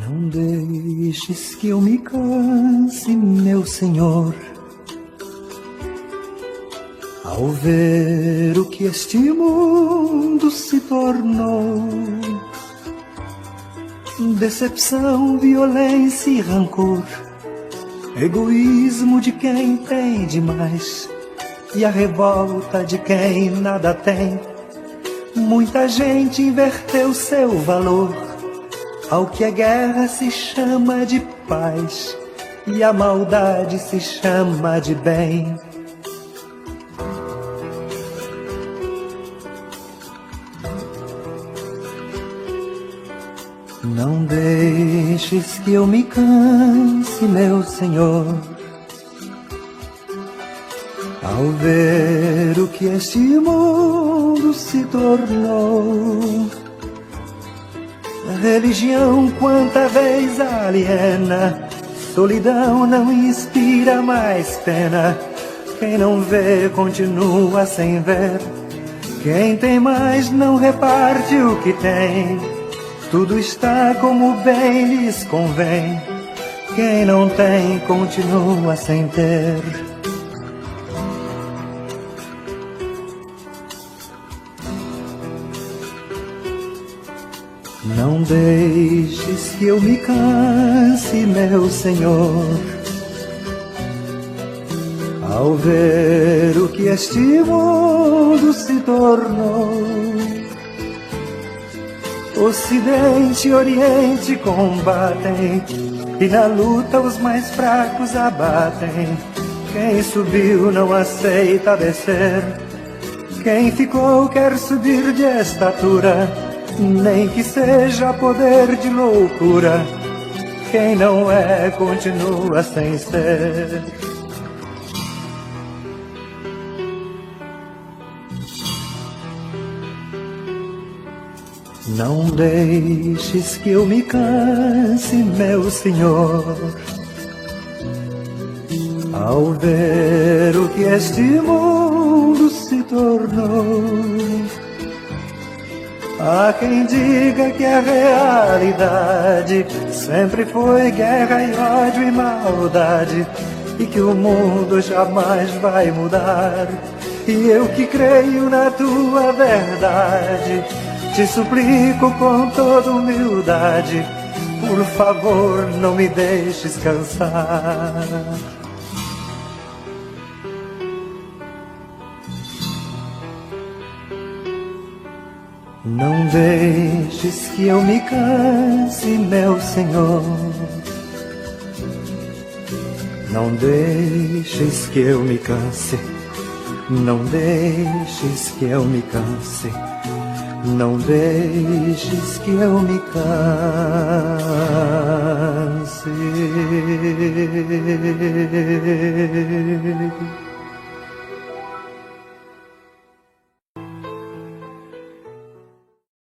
Não deixes que eu me canse, meu Senhor, ao ver o que este mundo se tornou. Decepção, violência e rancor, egoísmo de quem tem demais e a revolta de quem nada tem. Muita gente inverteu seu valor ao que a guerra se chama de paz e a maldade se chama de bem. Não deixes que eu me canse, meu Senhor, ao ver o que este mundo se tornou. Religião quanta vez aliena, solidão não inspira mais pena. Quem não vê continua sem ver, quem tem mais não reparte o que tem. Tudo está como bem lhes convém, quem não tem continua sem ter. Não deixes que eu me canse, meu Senhor, ao ver o que este mundo se tornou. Ocidente e Oriente combatem, e na luta os mais fracos abatem. Quem subiu não aceita descer, quem ficou quer subir de estatura, nem que seja poder de loucura. Quem não é continua sem ser. Não deixes que eu me canse, meu Senhor, ao ver o que este mundo se tornou. Há quem diga que a realidade sempre foi guerra e ódio e maldade, e que o mundo jamais vai mudar. E eu que creio na tua verdade, te suplico com toda humildade, por favor, não me deixes cansar. Não deixes que eu me canse, meu Senhor. Não deixes que eu me canse. Não deixes que eu me canse. Não deixes que eu me canse.